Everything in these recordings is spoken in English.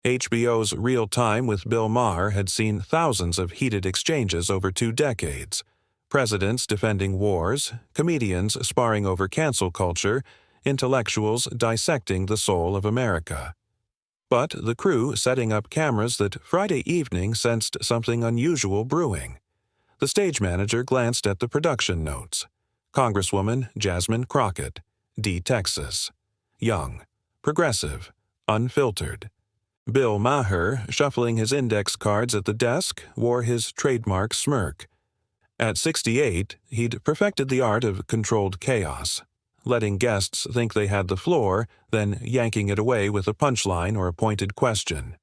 HBO's Real Time with Bill Maher had seen thousands of heated exchanges over 2 decades. Presidents defending wars, comedians sparring over cancel culture, intellectuals dissecting the soul of America. But the crew setting up cameras that Friday evening sensed something unusual brewing. The stage manager glanced at the production notes. Congresswoman Jasmine Crockett, D. Texas. Young, progressive, unfiltered. Bill Maher, shuffling his index cards at the desk, wore his trademark smirk. At 68, he'd perfected the art of controlled chaos, letting guests think they had the floor, then yanking it away with a punchline or a pointed question.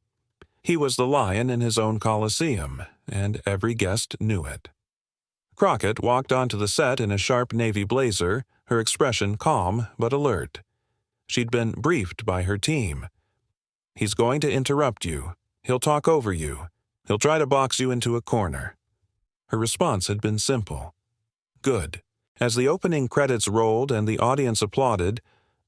He was the lion in his own coliseum, and every guest knew it. Crockett walked onto the set in a sharp navy blazer, her expression calm but alert. She'd been briefed by her team. "He's going to interrupt you. He'll talk over you. He'll try to box you into a corner." Her response had been simple. Good. As the opening credits rolled and the audience applauded,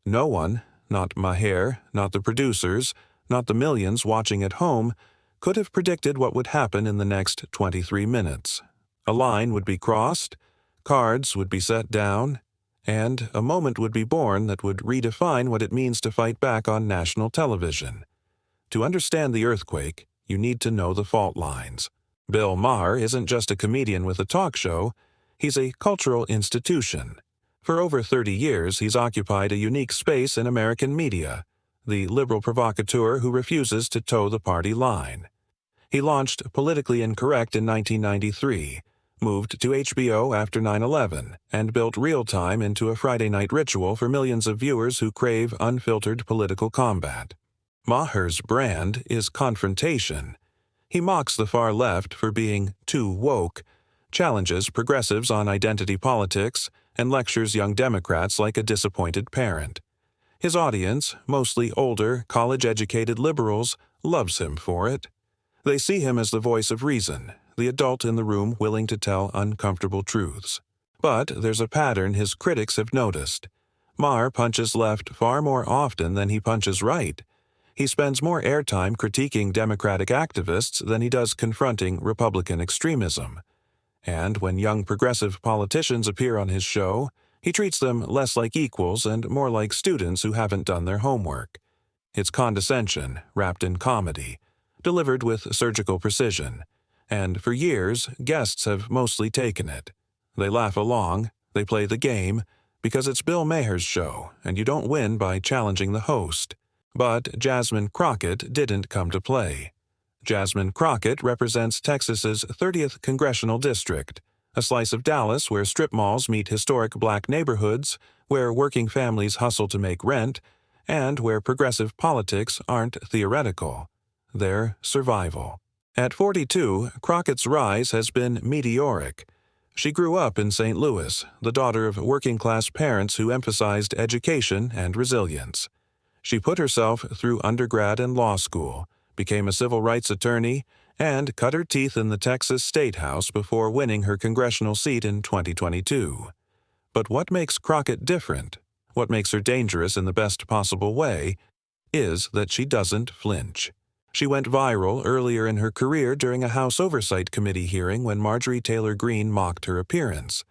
no one, not Maher, not the producers, not the millions watching at home, could have predicted what would happen in the next 23 minutes. A line would be crossed, cards would be set down, and a moment would be born that would redefine what it means to fight back on national television. To understand the earthquake, you need to know the fault lines. Bill Maher isn't just a comedian with a talk show, he's a cultural institution. For over 30 years, he's occupied a unique space in American media, the liberal provocateur who refuses to toe the party line. He launched Politically Incorrect in 1993, moved to HBO after 9/11, and built Real Time into a Friday night ritual for millions of viewers who crave unfiltered political combat. Maher's brand is confrontation. He mocks the far left for being too woke, challenges progressives on identity politics, and lectures young Democrats like a disappointed parent. His audience, mostly older, college-educated liberals, loves him for it. They see him as the voice of reason, the adult in the room willing to tell uncomfortable truths. But there's a pattern his critics have noticed. Maher punches left far more often than he punches right. He spends more airtime critiquing Democratic activists than he does confronting Republican extremism. And when young progressive politicians appear on his show, he treats them less like equals and more like students who haven't done their homework. It's condescension, wrapped in comedy, delivered with surgical precision. And for years, guests have mostly taken it. They laugh along, they play the game, because it's Bill Maher's show, and you don't win by challenging the host. But Jasmine Crockett didn't come to play. Jasmine Crockett represents Texas's 30th congressional district, a slice of Dallas where strip malls meet historic black neighborhoods, where working families hustle to make rent, and where progressive politics aren't theoretical. They're survival. At 42, Crockett's rise has been meteoric. She grew up in St. Louis, the daughter of working-class parents who emphasized education and resilience. She put herself through undergrad and law school, became a civil rights attorney, and cut her teeth in the Texas State House before winning her congressional seat in 2022. But what makes Crockett different, what makes her dangerous in the best possible way, is that she doesn't flinch. She went viral earlier in her career during a House Oversight Committee hearing when Marjorie Taylor Greene mocked her appearance.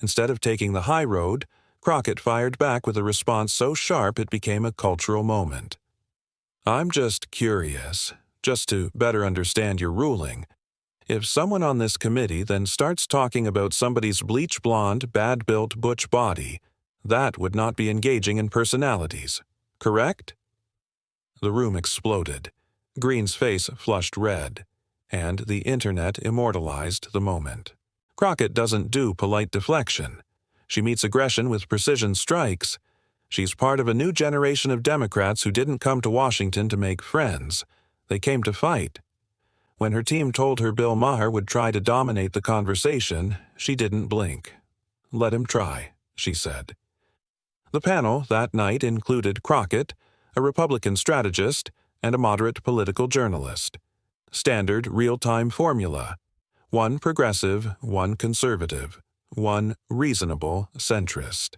Instead of taking the high road, Crockett fired back with a response so sharp it became a cultural moment. "I'm just curious, just to better understand your ruling. If someone on this committee then starts talking about somebody's bleach-blonde, bad-built butch body, that would not be engaging in personalities, correct?" The room exploded. Greene's face flushed red, and the internet immortalized the moment. Crockett doesn't do polite deflection. She meets aggression with precision strikes. She's part of a new generation of Democrats who didn't come to Washington to make friends. They came to fight. When her team told her Bill Maher would try to dominate the conversation, she didn't blink. "Let him try," she said. The panel that night included Crockett, a Republican strategist, and a moderate political journalist. Standard real-time formula. One progressive, one conservative, one reasonable centrist.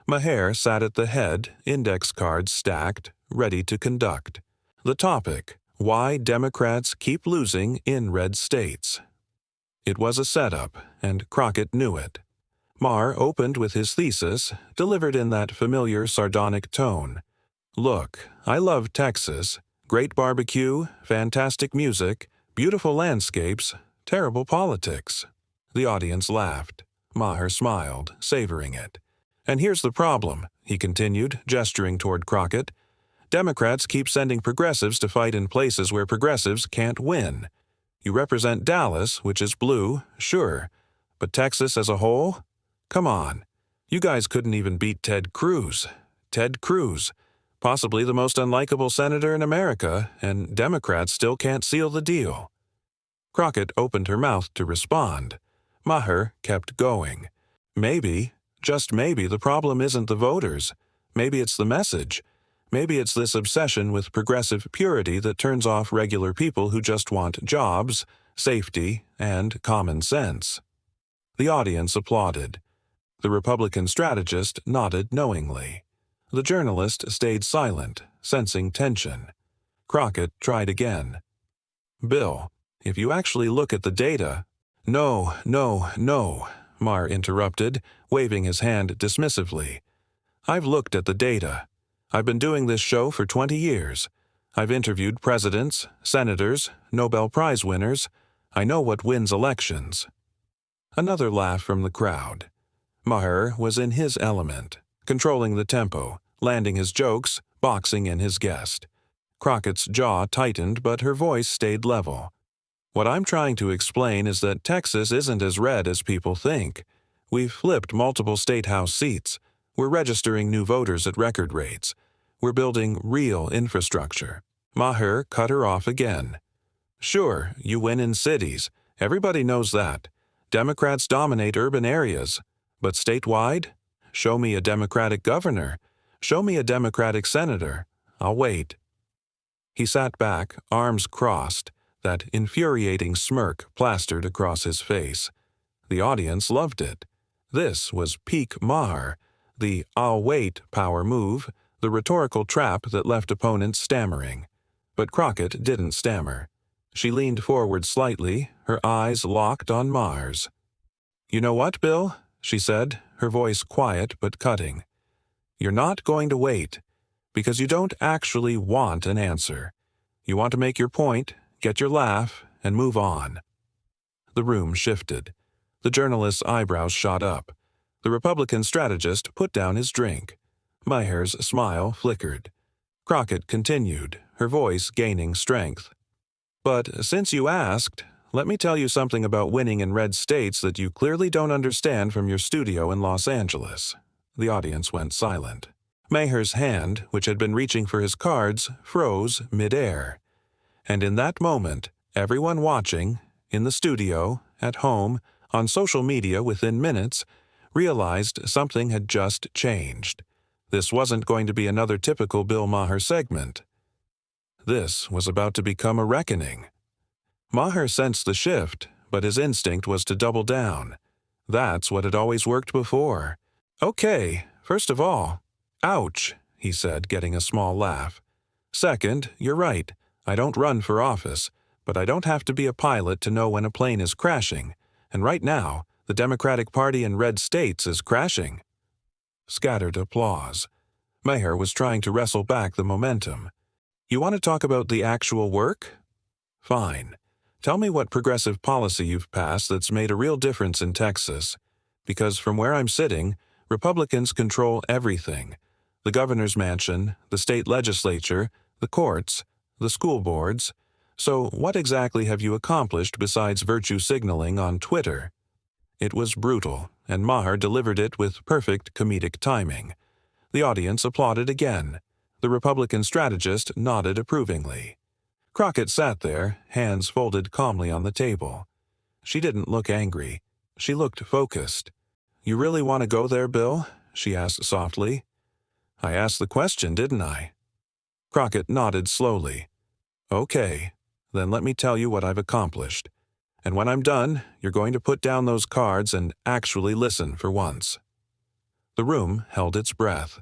Maher sat at the head, index cards stacked, ready to conduct. The topic, Why Democrats Keep Losing in Red States. It was a setup, and Crockett knew it. Maher opened with his thesis, delivered in that familiar sardonic tone. Look, I love Texas. Great barbecue, fantastic music, beautiful landscapes, terrible politics. The audience laughed. Maher smiled, savoring it. And here's the problem, he continued, gesturing toward Crockett. Democrats keep sending progressives to fight in places where progressives can't win. You represent Dallas, which is blue, sure. But Texas as a whole? Come on. You guys couldn't even beat Ted Cruz. Ted Cruz, possibly the most unlikable senator in America, and Democrats still can't seal the deal. Crockett opened her mouth to respond. Maher kept going. Maybe, just maybe, the problem isn't the voters. Maybe it's the message. Maybe it's this obsession with progressive purity that turns off regular people who just want jobs, safety, and common sense. The audience applauded. The Republican strategist nodded knowingly. The journalist stayed silent, sensing tension. Crockett tried again. Bill, if you actually look at the data— No, Maher interrupted, waving his hand dismissively. I've looked at the data. I've been doing this show for 20 years. I've interviewed presidents, senators, Nobel Prize winners. I know what wins elections. Another laugh from the crowd. Maher was in his element, controlling the tempo, landing his jokes, boxing in his guest. Crockett's jaw tightened, but her voice stayed level. What I'm trying to explain is that Texas isn't as red as people think. We've flipped multiple state house seats. We're registering new voters at record rates. We're building real infrastructure. Maher cut her off again. Sure, you win in cities. Everybody knows that. Democrats dominate urban areas. But statewide? Show me a Democratic governor. Show me a Democratic senator. I'll wait. He sat back, arms crossed, that infuriating smirk plastered across his face. The audience loved it. This was peak Maher, the "I'll wait" power move, the rhetorical trap that left opponents stammering. But Crockett didn't stammer. She leaned forward slightly, her eyes locked on Maher's. You know what, Bill? She said, her voice quiet but cutting. You're not going to wait, because you don't actually want an answer. You want to make your point, get your laugh, and move on. The room shifted. The journalist's eyebrows shot up. The Republican strategist put down his drink. Maher's smile flickered. Crockett continued, her voice gaining strength. But since you asked, let me tell you something about winning in red states that you clearly don't understand from your studio in Los Angeles. The audience went silent. Maher's hand, which had been reaching for his cards, froze midair. And in that moment, everyone watching, in the studio, at home, on social media within minutes, realized something had just changed. This wasn't going to be another typical Bill Maher segment. This was about to become a reckoning. Maher sensed the shift, but his instinct was to double down. That's what had always worked before. Okay, first of all, ouch, he said, getting a small laugh. Second, you're right. I don't run for office, but I don't have to be a pilot to know when a plane is crashing, and right now, the Democratic Party in red states is crashing. Scattered applause. Maher was trying to wrestle back the momentum. You want to talk about the actual work? Fine. Tell me what progressive policy you've passed that's made a real difference in Texas. Because from where I'm sitting, Republicans control everything. The governor's mansion, the state legislature, the courts, the school boards. So what exactly have you accomplished besides virtue signaling on Twitter? It was brutal, and Maher delivered it with perfect comedic timing. The audience applauded again. The Republican strategist nodded approvingly. Crockett sat there, hands folded calmly on the table. She didn't look angry. She looked focused. You really want to go there, Bill? She asked softly. I asked the question, didn't I? Crockett nodded slowly. Okay, then let me tell you what I've accomplished. And when I'm done, you're going to put down those cards and actually listen for once. The room held its breath.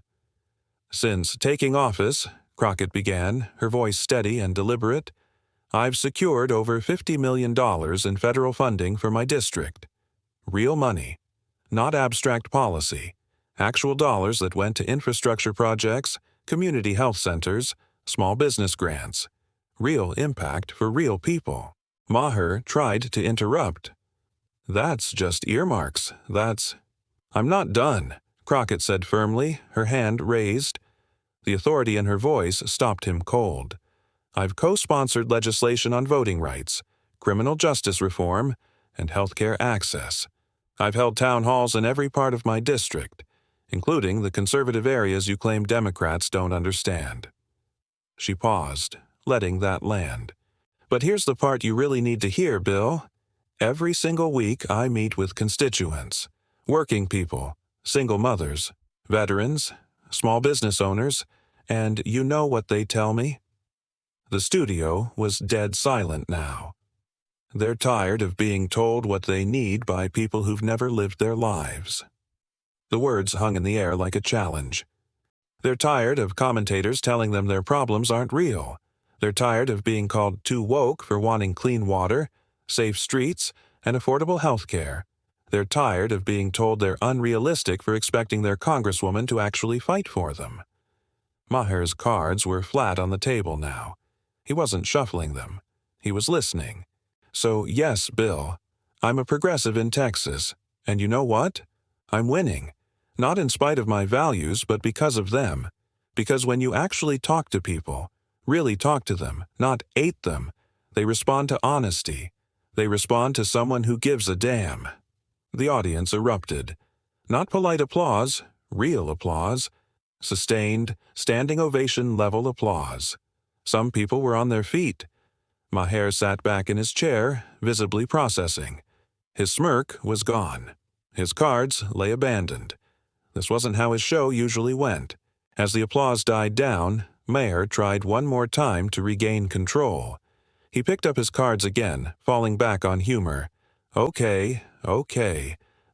Since taking office, Crockett began, her voice steady and deliberate, I've secured over $50 million in federal funding for my district. Real money, not abstract policy. Actual dollars that went to infrastructure projects, community health centers, small business grants. Real impact for real people. Maher tried to interrupt. That's just earmarks. I'm not done, Crockett said firmly, her hand raised. The authority in her voice stopped him cold. I've co-sponsored legislation on voting rights, criminal justice reform, and healthcare access. I've held town halls in every part of my district, including the conservative areas you claim Democrats don't understand. She paused, letting that land. But here's the part you really need to hear, Bill. Every single week I meet with constituents, working people, single mothers, veterans, small business owners, and you know what they tell me? The studio was dead silent now. They're tired of being told what they need by people who've never lived their lives. The words hung in the air like a challenge. They're tired of commentators telling them their problems aren't real. They're tired of being called too woke for wanting clean water, safe streets, and affordable health care. They're tired of being told they're unrealistic for expecting their Congresswoman to actually fight for them. Maher's cards were flat on the table now. He wasn't shuffling them. He was listening. So, yes, Bill, I'm a progressive in Texas. And you know what? I'm winning. Not in spite of my values, but because of them. Because when you actually talk to people, really talk to them, not hate them, they respond to honesty. They respond to someone who gives a damn. The audience erupted. Not polite applause, real applause. Sustained, standing ovation-level applause. Some people were on their feet. Maher sat back in his chair, visibly processing. His smirk was gone. His cards lay abandoned. This wasn't how his show usually went. As the applause died down, Maher tried one more time to regain control. He picked up his cards again, falling back on humor. Okay.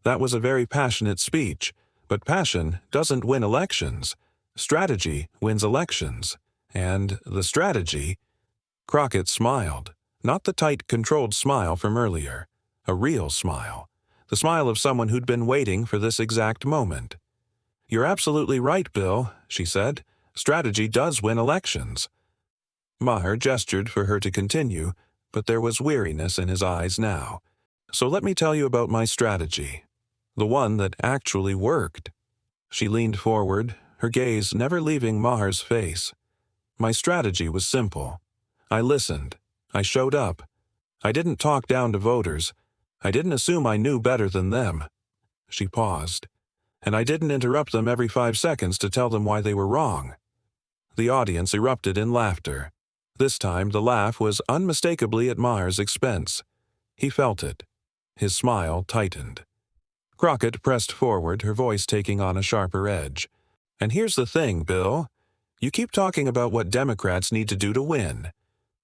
That was a very passionate speech, but passion doesn't win elections. Strategy wins elections. And the strategy... Crockett smiled. Not the tight, controlled smile from earlier. A real smile. The smile of someone who'd been waiting for this exact moment. You're absolutely right, Bill, she said. Strategy does win elections. Maher gestured for her to continue, but there was weariness in his eyes now. So let me tell you about my strategy. The one that actually worked. She leaned forward, her gaze never leaving Maher's face. My strategy was simple. I listened. I showed up. I didn't talk down to voters. I didn't assume I knew better than them. She paused. And I didn't interrupt them every 5 seconds to tell them why they were wrong. The audience erupted in laughter. This time the laugh was unmistakably at Maher's expense. He felt it. His smile tightened. Crockett pressed forward, her voice taking on a sharper edge. And here's the thing, Bill. You keep talking about what Democrats need to do to win.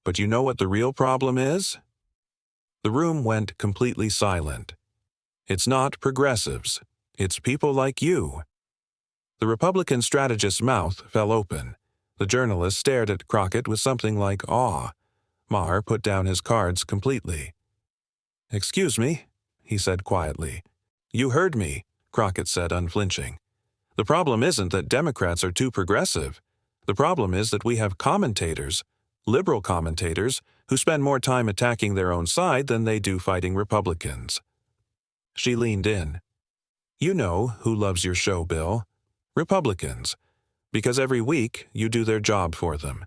But you know what the real problem is? The room went completely silent. It's not progressives. It's people like you. The Republican strategist's mouth fell open. The journalist stared at Crockett with something like awe. Maher put down his cards completely. Excuse me, he said quietly. You heard me, Crockett said, unflinching. The problem isn't that Democrats are too progressive. The problem is that we have commentators, liberal commentators, who spend more time attacking their own side than they do fighting Republicans. She leaned in. You know who loves your show, Bill. Republicans. Because every week you do their job for them.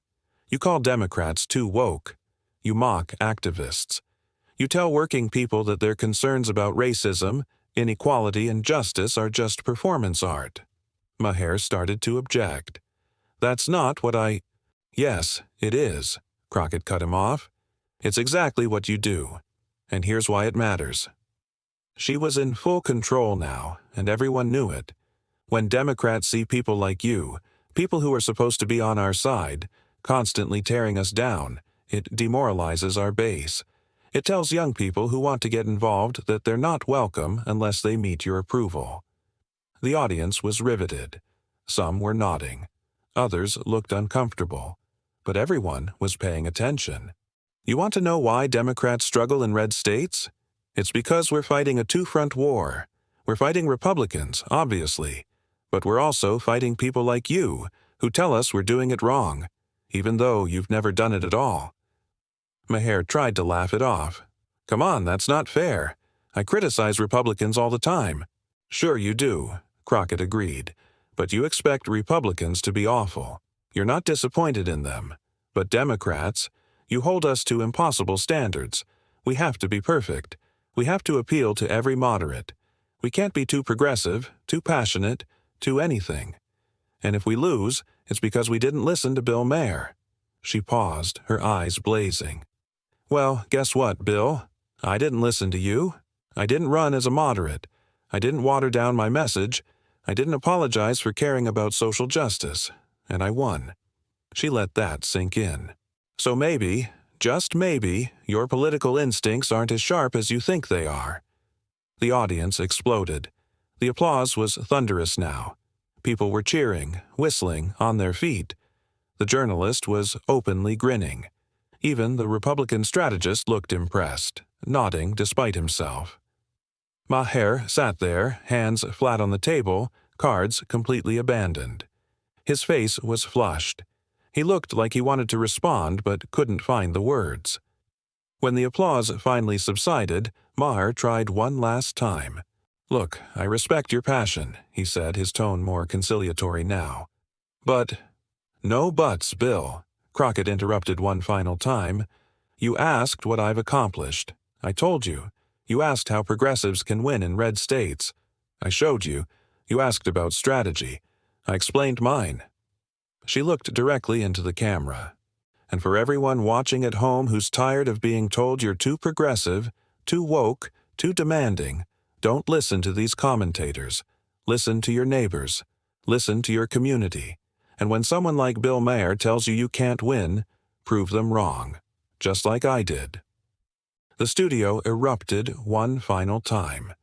You call Democrats too woke. You mock activists. You tell working people that their concerns about racism, inequality, and justice are just performance art. Maher started to object. That's not what I... Yes, it is, Crockett cut him off. It's exactly what you do. And here's why it matters. She was in full control now, and everyone knew it. When Democrats see people like you, people who are supposed to be on our side, constantly tearing us down, it demoralizes our base. It tells young people who want to get involved that they're not welcome unless they meet your approval. The audience was riveted. Some were nodding. Others looked uncomfortable. But everyone was paying attention. You want to know why Democrats struggle in red states? It's because we're fighting a two-front war. We're fighting Republicans, obviously, but we're also fighting people like you, who tell us we're doing it wrong, even though you've never done it at all. Maher tried to laugh it off. Come on, that's not fair. I criticize Republicans all the time. Sure you do, Crockett agreed, but you expect Republicans to be awful. You're not disappointed in them. But Democrats, you hold us to impossible standards. We have to be perfect. We have to appeal to every moderate. We can't be too progressive, too passionate, too anything. And if we lose, it's because we didn't listen to Bill Maher. She paused, her eyes blazing. Well, guess what, Bill? I didn't listen to you. I didn't run as a moderate. I didn't water down my message. I didn't apologize for caring about social justice. And I won. She let that sink in. So maybe, just maybe, your political instincts aren't as sharp as you think they are. The audience exploded. The applause was thunderous now. People were cheering, whistling, on their feet. The journalist was openly grinning. Even the Republican strategist looked impressed, nodding despite himself. Maher sat there, hands flat on the table, cards completely abandoned. His face was flushed. He looked like he wanted to respond but couldn't find the words. When the applause finally subsided, Maher tried one last time. Look, I respect your passion, he said, his tone more conciliatory now. But— No buts, Bill, Crockett interrupted one final time. You asked what I've accomplished. I told you. You asked how progressives can win in red states. I showed you. You asked about strategy. I explained mine. She looked directly into the camera. And for everyone watching at home who's tired of being told you're too progressive, too woke, too demanding, don't listen to these commentators. Listen to your neighbors. Listen to your community. And when someone like Bill Maher tells you you can't win, prove them wrong, just like I did. The studio erupted one final time.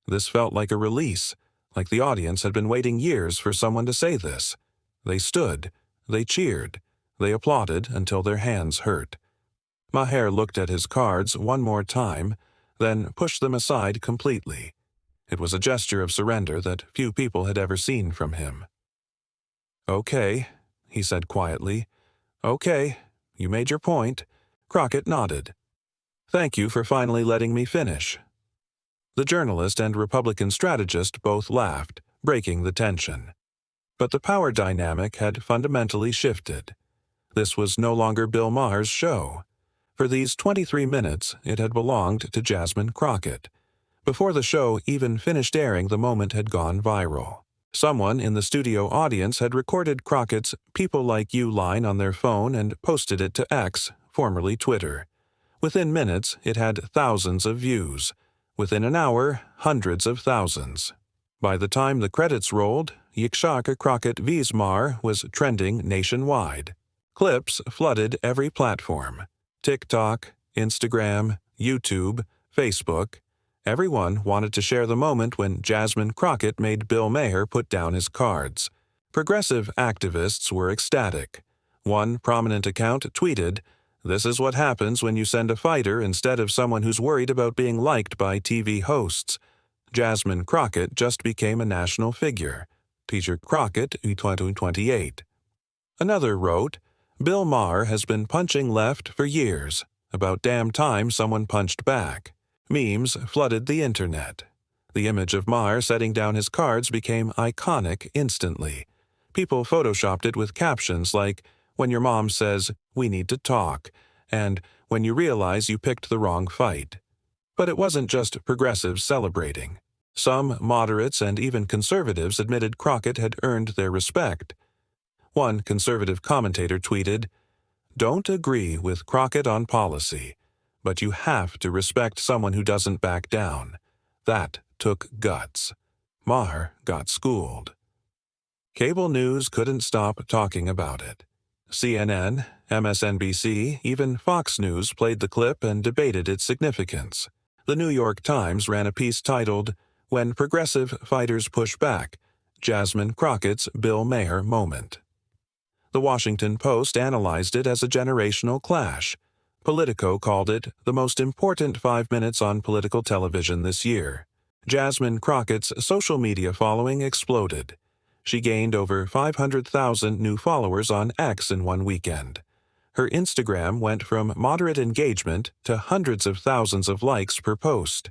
This felt like a release, like the audience had been waiting years for someone to say this. They stood, they cheered, they applauded until their hands hurt. Maher looked at his cards one more time, then pushed them aside completely. It was a gesture of surrender that few people had ever seen from him. Okay, he said quietly. Okay, you made your point. Crockett nodded. Thank you for finally letting me finish. The journalist and Republican strategist both laughed, breaking the tension. But the power dynamic had fundamentally shifted. This was no longer Bill Maher's show. For these 23 minutes, it had belonged to Jasmine Crockett. Before the show even finished airing, the moment had gone viral. Someone in the studio audience had recorded Crockett's "People Like You" line on their phone and posted it to X, formerly Twitter. Within minutes, it had thousands of views. Within an hour, hundreds of thousands. By the time the credits rolled, Jasmine Crockett vs. Maher was trending nationwide. Clips flooded every platform. TikTok, Instagram, YouTube, Facebook. Everyone wanted to share the moment when Jasmine Crockett made Bill Maher put down his cards. Progressive activists were ecstatic. One prominent account tweeted, "This is what happens when you send a fighter instead of someone who's worried about being liked by TV hosts. Jasmine Crockett just became a national figure. Teacher Crockett, 2028. Another wrote, "Bill Maher has been punching left for years. About damn time someone punched back." Memes flooded the internet. The image of Maher setting down his cards became iconic instantly. People photoshopped it with captions like, "When your mom says, 'We need to talk,' and 'When you realize you picked the wrong fight.'" But it wasn't just progressives celebrating. Some moderates and even conservatives admitted Crockett had earned their respect. One conservative commentator tweeted, "Don't agree with Crockett on policy, but you have to respect someone who doesn't back down. That took guts." Maher got schooled. Cable news couldn't stop talking about it. CNN, MSNBC, even Fox News played the clip and debated its significance. The New York Times ran a piece titled, "When Progressive Fighters Push Back, Jasmine Crockett's Bill Maher Moment." The Washington Post analyzed it as a generational clash. Politico called it the most important 5 minutes on political television this year. Jasmine Crockett's social media following exploded. She gained over 500,000 new followers on X in one weekend. Her Instagram went from moderate engagement to hundreds of thousands of likes per post.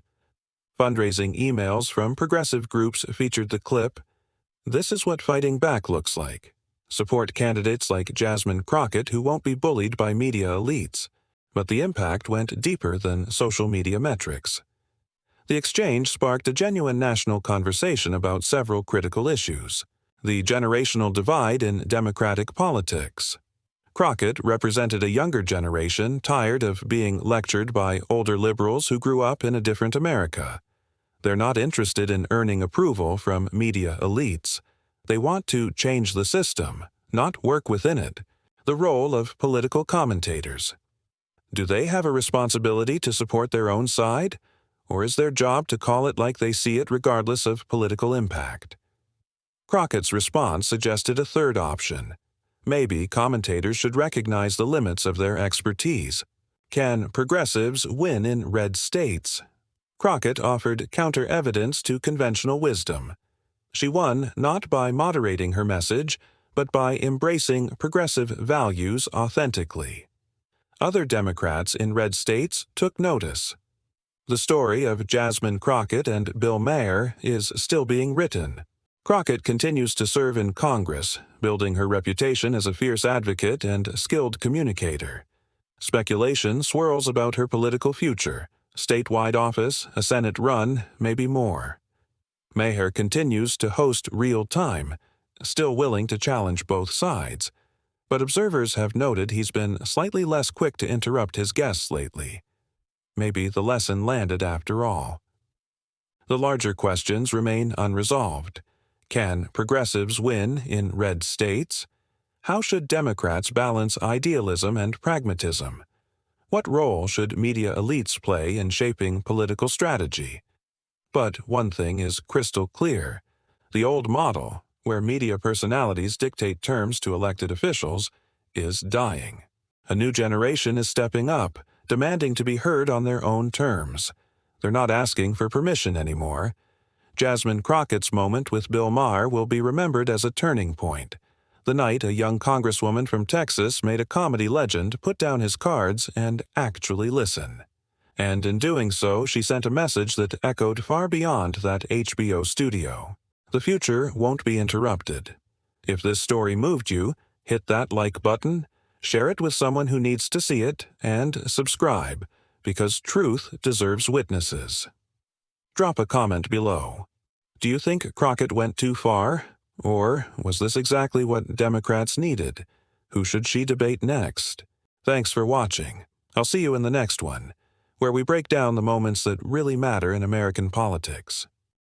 Fundraising emails from progressive groups featured the clip, "This is what fighting back looks like. Support candidates like Jasmine Crockett who won't be bullied by media elites." But the impact went deeper than social media metrics. The exchange sparked a genuine national conversation about several critical issues. The generational divide in Democratic politics. Crockett represented a younger generation tired of being lectured by older liberals who grew up in a different America. They're not interested in earning approval from media elites. They want to change the system, not work within it. The role of political commentators. Do they have a responsibility to support their own side, or is their job to call it like they see it regardless of political impact? Crockett's response suggested a third option. Maybe commentators should recognize the limits of their expertise. Can progressives win in red states? Crockett offered counter-evidence to conventional wisdom. She won not by moderating her message, but by embracing progressive values authentically. Other Democrats in red states took notice. The story of Jasmine Crockett and Bill Maher is still being written. Crockett continues to serve in Congress, building her reputation as a fierce advocate and skilled communicator. Speculation swirls about her political future, statewide office, a Senate run, maybe more. Maher continues to host Real Time, still willing to challenge both sides. But observers have noted he's been slightly less quick to interrupt his guests lately. Maybe the lesson landed after all. The larger questions remain unresolved. Can progressives win in red states? How should Democrats balance idealism and pragmatism? What role should media elites play in shaping political strategy? But one thing is crystal clear. The old model, where media personalities dictate terms to elected officials, is dying. A new generation is stepping up, demanding to be heard on their own terms. They're not asking for permission anymore. Jasmine Crockett's moment with Bill Maher will be remembered as a turning point. The night a young congresswoman from Texas made a comedy legend put down his cards and actually listen. And in doing so, she sent a message that echoed far beyond that HBO studio. The future won't be interrupted. If this story moved you, hit that like button, share it with someone who needs to see it, and subscribe, because truth deserves witnesses. Drop a comment below. Do you think Crockett went too far? Or was this exactly what Democrats needed? Who should she debate next? Thanks for watching. I'll see you in the next one, where we break down the moments that really matter in American politics.